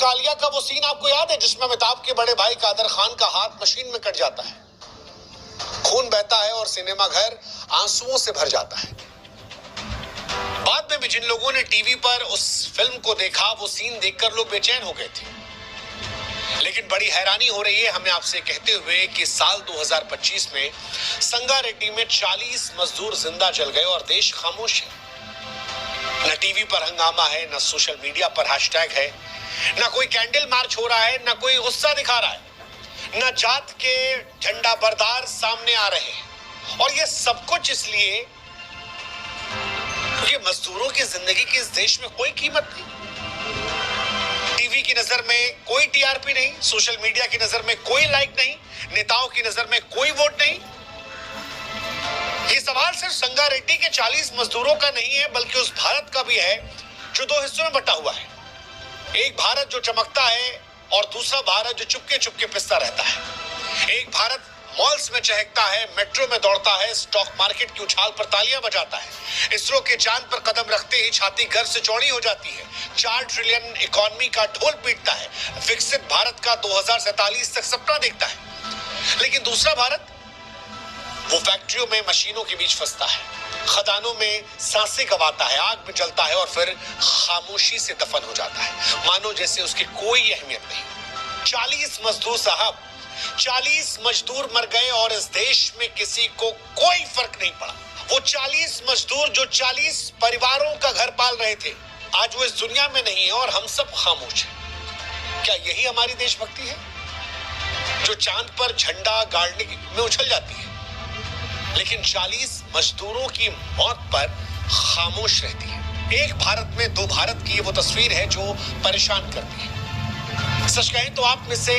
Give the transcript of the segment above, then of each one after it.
कालिया का वो सीन आपको याद है जिसमें अमिताभ के बड़े भाई कादर खान का हाथ मशीन में कट जाता है, खून बहता है और सिनेमा घर आंसुओं से भर जाता है। बाद में भी जिन लोगों ने टीवी पर उस फिल्म को देखा, वो सीन देखकर लोग बेचैन हो गए थे। लेकिन बड़ी हैरानी हो रही है हमें आपसे कहते हुए कि साल 2025 में संगारेड्डी में 40 मजदूर जिंदा जल गए और देश खामोश है। न टीवी पर हंगामा है, न सोशल मीडिया पर हैशटैग है, न कोई कैंडल मार्च हो रहा है, न कोई गुस्सा दिखा रहा है, न जात के झंडा बरदार सामने आ रहे हैं। और ये सब कुछ इसलिए क्योंकि मजदूरों की जिंदगी की इस देश में कोई कीमत नहीं। टीवी की नजर में कोई टीआरपी नहीं, सोशल मीडिया की नजर में कोई लाइक नहीं, नेताओं की नजर में कोई वोट नहीं। ये सवाल सिर्फ संगारेड्डी के 40 मजदूरों का नहीं है, बल्कि उस भारत का भी है जो दो हिस्सों में बटा हुआ है। एक भारत जो चमकता है और दूसरा भारत जो चुपके चुपके पिसता रहता है। एक भारत मॉल्स में चहकता है, मेट्रो में दौड़ता है, स्टॉक मार्केट की उछाल पर तालियां बजाता है, इसरो के चांद पर कदम रखते ही छाती गर्व से चौड़ी हो जाती है, 4 ट्रिलियन इकोनॉमी का ढोल पीटता है, विकसित भारत का 2047 तक सपना देखता है। लेकिन दूसरा भारत वो फैक्ट्रियों में मशीनों के बीच फंसता है, खदानों में सांसें गवाता है, आग में जलता है और फिर खामोशी से दफन हो जाता है, मानो जैसे उसकी कोई अहमियत नहीं। 40 मजदूर साहब, 40 मजदूर मर गए और इस देश में किसी को कोई फर्क नहीं पड़ा। वो 40 मजदूर जो 40 परिवारों का घर पाल रहे थे, आज वो इस दुनिया में नहीं है और हम सब खामोश हैं। क्या यही हमारी देशभक्ति है जो चांद पर झंडा गाड़ने में उछल जाती है, लेकिन 40 मजदूरों की मौत पर खामोश रहती है? एक भारत में दो भारत की वो तस्वीर है जो परेशान करती है। सच कहें तो आप में से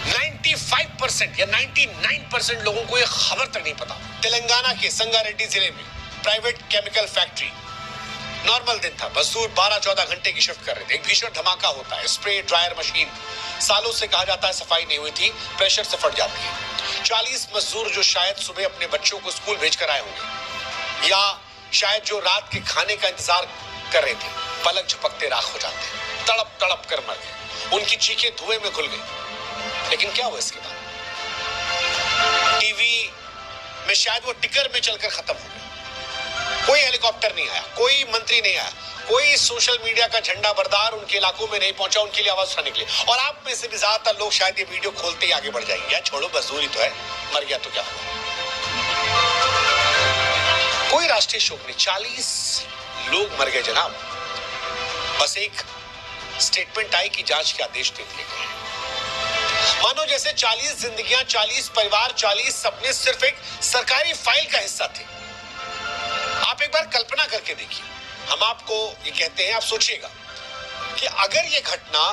95% या 99% लोगों को यह खबर तक नहीं पता। तेलंगाना के संगारेड्डी जिले में प्राइवेट केमिकल फैक्ट्री, नॉर्मल दिन था, मजदूर 12-14 घंटे की शिफ्ट कर रहे थे। एक भीषण धमाका होता है, स्प्रे ड्रायर मशीन, सालों से कहा जाता है सफाई नहीं हुई थी, प्रेशर से फट जाती है। 40 मजदूर जो शायद सुबह अपने बच्चों को स्कूल भेज कर आए होंगे, या शायद जो रात के खाने का इंतजार कर रहे थे, पलक झपकते राख हो जाते, तड़प तड़प कर मर गए, उनकी चीखें धुएं में घुल गई। लेकिन क्या हुआ इसके बाद? टीवी में शायद वो टिकर में चलकर खत्म हो गए। कोई हेलीकॉप्टर नहीं आया, कोई मंत्री नहीं आया, कोई सोशल मीडिया का झंडा बरदार उनके इलाकों में नहीं पहुंचा उनके लिए आवाज उठाने के लिए। और आप में से भी ज्यादातर लोग शायद ये वीडियो खोलते ही आगे बढ़ जाएंगे, यार छोड़ो मजदूरी तो है, मर गया तो क्या हुआ। कोई राष्ट्रीय शोक नहीं, 40 लोग मर गए जनाब। बस एक स्टेटमेंट आई कि जांच के आदेश दे दिए गए। मानो जैसे 40 जिंदगियां, 40 परिवार, 40 सपने सिर्फ एक सरकारी फाइल का हिस्सा थे। आप एक बार कल्पना करके देखिए, हम आपको ये कहते हैं, आप सोचिएगा कि अगर ये घटना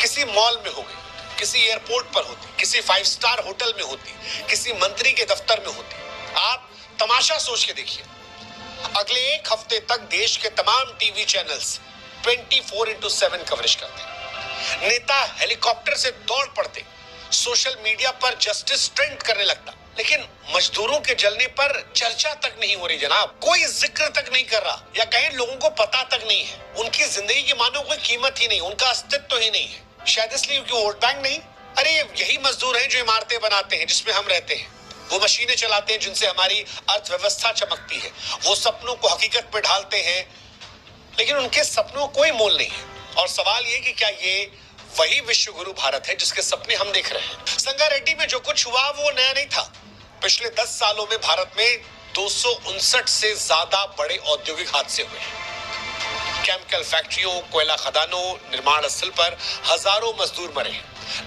किसी मॉल में हो गई, किसी एयरपोर्ट पर होती, किसी 5 स्टार होटल में होती, किसी मंत्री के दफ्तर में होती, आप तमाशा सोच के देखिए। अगले एक हफ्ते तक देश के तमाम टीवी चैनल्स 24/7 कवरेज करते, नेता हेलीकॉप्टर से दौड़ पड़ते, सोशल मीडिया पर जस्टिस ट्रेंड करने लगता। लेकिन मजदूरों के जलने पर चर्चा तक नहीं हो रही जनाब, कोई जिक्र तक नहीं कर रहा, या कहीं लोगों को पता तक नहीं है। उनकी जिंदगी की मानो कोई कीमत ही नहीं, उनका अस्तित्व ही नहीं है। शायद इसलिए क्योंकि वोट बैंक नहीं। अरे यही मजदूर हैं जो इमारतें बनाते हैं जिसमें हम रहते हैं, वो मशीनें चलाते हैं जिनसे हमारी अर्थव्यवस्था चमकती है, वो सपनों को हकीकत में ढालते हैं, लेकिन उनके सपनों कोई मोल नहीं है। और सवाल ये कि क्या ये वही विश्व गुरु भारत है जिसके सपने हम देख रहे हैं? संगारेड्डी में जो कुछ हुआ वो नया नहीं था। पिछले 10 सालों में भारत में 259 से ज्यादा बड़े औद्योगिक हादसे हुए हैं। केमिकल फैक्ट्रियों, कोयला खदानों, निर्माण स्थल पर हजारों मजदूर मरे,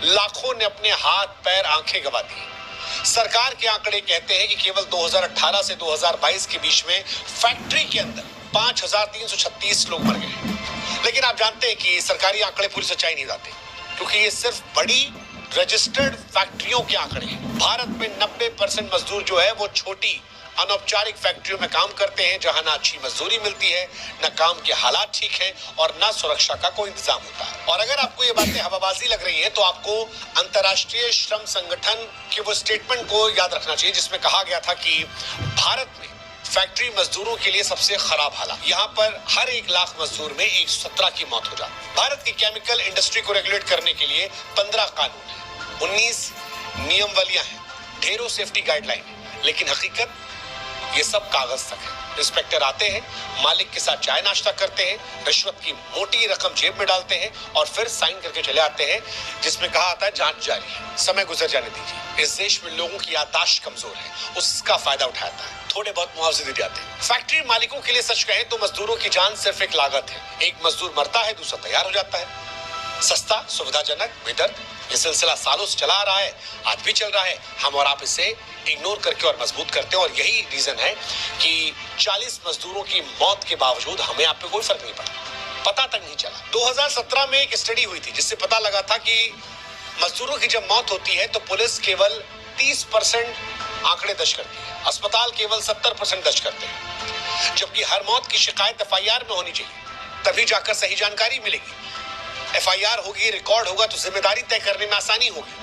लाखों ने अपने हाथ पैर आंखें गंवा दी। सरकार के आंकड़े कहते हैं कि केवल 2018 से 2022 के बीच में फैक्ट्री के अंदर 5336 लोग मर गए। लेकिन आप जानते हैं कि सरकारी आंकड़े पूरी सच्चाई नहीं बताते, क्योंकि ये सिर्फ बड़ी रजिस्टर्ड फैक्ट्रियों के आंकड़े हैं। भारत में 90% मजदूर जो है वो छोटी अनौपचारिक फैक्ट्रियों में काम करते हैं, जहां ना अच्छी मजदूरी मिलती है, ना काम के हालात ठीक है और ना सुरक्षा का कोई इंतजाम होता है। और अगर आपको ये बातें हवाबाजी लग रही है तो आपको अंतर्राष्ट्रीय श्रम संगठन के वो स्टेटमेंट को याद रखना चाहिए जिसमें कहा गया था कि भारत में फैक्ट्री मजदूरों के लिए सबसे खराब हालात। यहाँ पर हर 1 लाख मजदूर में 117 की मौत हो जाती। भारत की केमिकल इंडस्ट्री को रेगुलेट करने के लिए 15 कानून है, 19 नियमावलियां हैं, ढेरों सेफ्टी गाइडलाइन है, लेकिन हकीकत ये सब कागज तक है। इंस्पेक्टर आते हैं, मालिक के साथ चाय नाश्ता करते हैं, रिश्वत की मोटी रकम जेब में डालते हैं और फिर साइन करके चले आते हैं, जिसमें कहा आता है जांच जारी है, समय गुजर जाने दीजिए। इस देश में लोगों की याददाश्त कमजोर है, उसका फायदा उठाता है, थोड़े बहुत मुआवजे दिए जाते हैं। फैक्ट्री मालिकों के लिए सच कहें तो मजदूरों की जान सिर्फ एक लागत है। एक मजदूर मरता है, दूसरा तैयार हो जाता है। सस्ता, सुविधाजनक, बेदर्द, ये सिलसिला सालों से चला आ रहा है, आज भी चल रहा है। हम और आप इसे इग्नोर करके और मजबूत करते हैं, और यही रीजन है कि 40 मजदूरों की मौत के बावजूद हमें आप पे कोई फर्क नहीं पड़ा, पता तक नहीं चला। 2017 में एक स्टडी हुई थी जिससे पता लगा था कि मजदूरों की जब मौत होती है तो पुलिस केवल 30% आंकड़े दर्ज करती है, अस्पताल केवल 70% दर्ज करते हैं, जबकि हर मौत की शिकायत FIR में होनी चाहिए, तभी जाकर सही जानकारी मिलेगी। FIR होगी, रिकॉर्ड होगा तो जिम्मेदारी तय करने में आसानी होगी,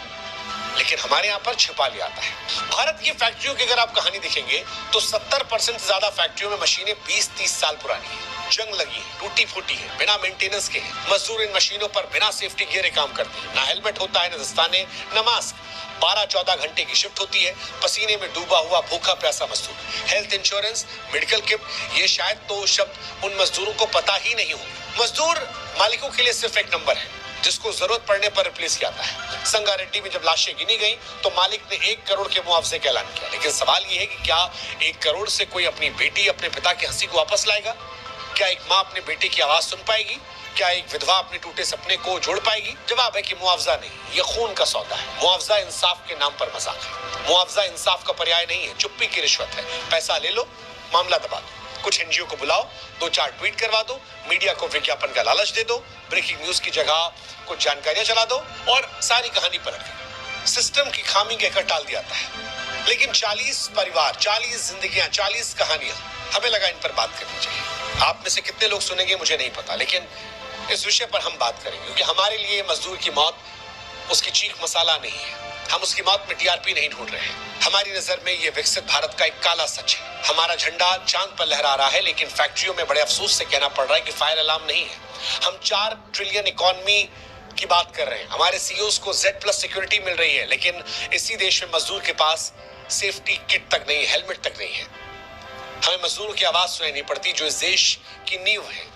लेकिन हमारे यहाँ पर छिपा लिया जाता है। भारत की फैक्ट्रियों की अगर आप कहानी देखेंगे तो 70% से ज्यादा फैक्ट्रियों में मशीनें 20-30 साल पुरानी है, जंग लगी है, टूटी फूटी है, बिना मेंटेनेंस के है। मजदूर इन मशीनों पर बिना सेफ्टी गियर काम करते हैं, ना हेलमेट होता है, ना दस्ताने, ना मास्क। 12-14 घंटे की शिफ्ट होती है, पसीने में डूबा हुआ भूखा प्यासा मजदूर। हेल्थ इंश्योरेंस, मेडिकल किट, ये शायद तो शब्द उन मजदूरों को पता ही नहीं होंगे। मजदूर मालिकों के लिए सिर्फ एक नंबर है जिसको जरूरत पड़ने पर रिप्लेस किया जाता है। संगारेड्डी में जब लाशें गिनी गई तो मालिक ने 1 करोड़ के मुआवजे का ऐलान किया, लेकिन सवाल यह है कि क्या 1 करोड़ से कोई अपनी बेटी, अपने पिता की हंसी को वापस लाएगा? क्या एक माँ अपने बेटे की आवाज सुन पाएगी? क्या एक विधवा अपने टूटे सपने को जोड़ पाएगी? जवाब है कि मुआवजा नहीं, ये खून का सौदा है। मुआवजा इंसाफ के नाम पर मजाक है। मुआवजा इंसाफ का पर्याय नहीं है, चुप्पी की रिश्वत है। पैसा ले लो, मामला दबा दो, कुछ NGO को बुलाओ, 2-4 ट्वीट करवा दो, मीडिया को विज्ञापन का लालच दे दो, ब्रेकिंग न्यूज की जगह कुछ जानकारियां चला दो और सारी कहानी पलट गई। सिस्टम की खामी कहकर टाल दिया जाता है, लेकिन 40 परिवार, 40 जिंदगियां, 40 कहानियां, हमें लगा इन पर बात करनी चाहिए। आप में से कितने लोग सुनेंगे मुझे नहीं पता, लेकिन इस विषय पर हम बात करेंगे, क्योंकि हमारे लिए मजदूर की मौत उसकी चीख मसाला नहीं है। हम उसकी मौत में TRP नहीं ढूंढ रहे हैं। हमारी नजर में ये विकसित भारत का एक काला सच है। हमारा झंडा चांद पर लहरा रहा है, लेकिन फैक्ट्रियों में बड़े अफसोस से कहना पड़ रहा है कि फायर अलार्म नहीं है। हम 4 ट्रिलियन इकोनॉमी की बात कर रहे हैं, हमारे CEOs को Z+ सिक्योरिटी मिल रही है, लेकिन इसी देश में मजदूर के पास सेफ्टी किट तक नहीं है, हेलमेट तक नहीं है। हमें मजदूरों की आवाज सुनाई नहीं पड़ती जो इस देश की नींव है,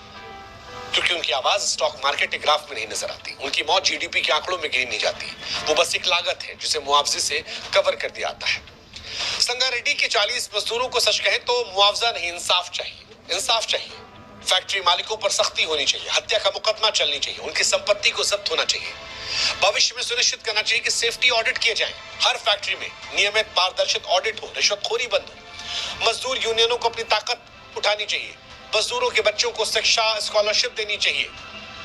क्योंकि उनकी आवाज स्टॉक मार्केट के ग्राफ में नहीं नजर आती। उनकी मौत GDP के आंकड़ों में गिनी नहीं जाती। वो बस एक लागत है जिसे मुआवजे से कवर कर दिया जाता है। संगारेड्डी के 40 मजदूरों को सच कहें तो मुआवजा नहीं, इंसाफ चाहिए। इंसाफ चाहिए। फैक्ट्री मालिकों पर सख्ती होनी चाहिए, हत्या का मुकदमा चलनी चाहिए, उनकी संपत्ति को जब्त होना चाहिए। भविष्य में सुनिश्चित करना चाहिए कि सेफ्टी ऑडिट किए जाएं। हर फैक्ट्री में नियमित पारदर्शी ऑडिट हो, रिश्वतखोरी बंद हो। मजदूर यूनियनों को अपनी ताकत उठानी चाहिए। मजदूरों के बच्चों को शिक्षा स्कॉलरशिप देनी चाहिए।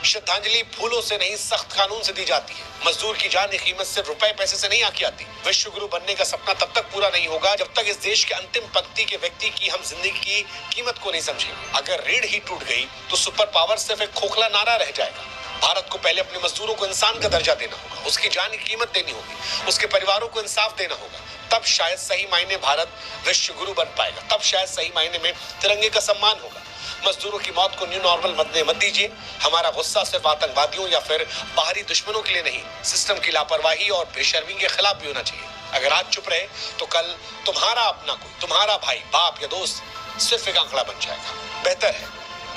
श्रद्धांजलि फूलों से नहीं, सख्त कानून से दी जाती है। मजदूर की जान की कीमत सिर्फ रुपए पैसे से नहीं आकी आती। विश्व गुरु बनने का सपना तब तक पूरा नहीं होगा जब तक इस देश के अंतिम पंक्ति के व्यक्ति की हम जिंदगी की कीमत को नहीं समझेंगे। अगर रीढ़ ही टूट गई तो सुपर पावर सिर्फ एक खोखला नारा रह जाएगा। भारत को पहले अपने मजदूरों को इंसान का दर्जा देना होगा, उसकी जान की कीमत देनी होगी, उसके परिवारों को इंसाफ देना होगा। तब शायद सही मायने भारत विश्व गुरु बन पाएगा। तब शायद सही मायने में तिरंगे का सम्मान होगा। मजदूरों की मौत को न्यू नॉर्मल मत दीजिए। हमारा गुस्सा सिर्फ आतंकवादियों या फिर बाहरी दुश्मनों के लिए नहीं, सिस्टम की लापरवाही और बेशर्मी के खिलाफ भी होना चाहिए। अगर आज चुप रहे तो कल तुम्हारा अपना कोई, तुम्हारा भाई, बाप या दोस्त सिर्फ एक आंकड़ा बन जाएगा। बेहतर है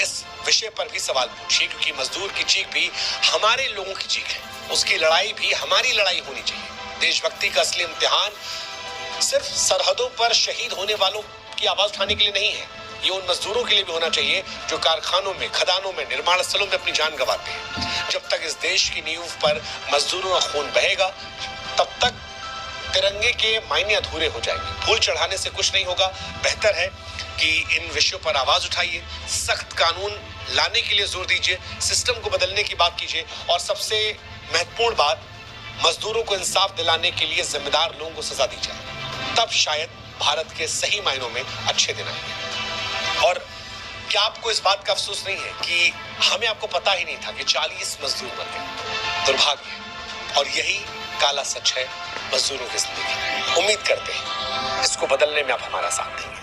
इस विषय पर भी सवाल पूछिए, क्योंकि मजदूर की चीख भी हमारे लोगों की चीख है। उसकी लड़ाई भी हमारी लड़ाई होनी चाहिए। देशभक्ति का असली इम्तिहान सिर्फ सरहदों पर शहीद होने वालों की आवाज उठाने के लिए नहीं है, ये उन मजदूरों के लिए भी होना चाहिए जो कारखानों में, खदानों में, निर्माण स्थलों में अपनी जान गंवाते हैं। जब तक इस देश की नींव पर मजदूरों का खून बहेगा तब तक तिरंगे के मायने अधूरे हो जाएंगे। फूल चढ़ाने से कुछ नहीं होगा। बेहतर है कि इन विषयों पर आवाज उठाइए, सख्त कानून लाने के लिए जोर दीजिए, सिस्टम को बदलने की बात कीजिए, और सबसे महत्वपूर्ण बात, मजदूरों को इंसाफ दिलाने के लिए जिम्मेदार लोगों को सजा दी जाए। तब शायद भारत के सही मायनों में अच्छे दिन आएंगे। और क्या आपको इस बात का अफसोस नहीं है कि हमें आपको पता ही नहीं था कि 40 मजदूर मर गए? दुर्भाग्य है, और यही काला सच है मजदूरों की जिंदगी। उम्मीद करते हैं इसको बदलने में आप हमारा साथ देंगे।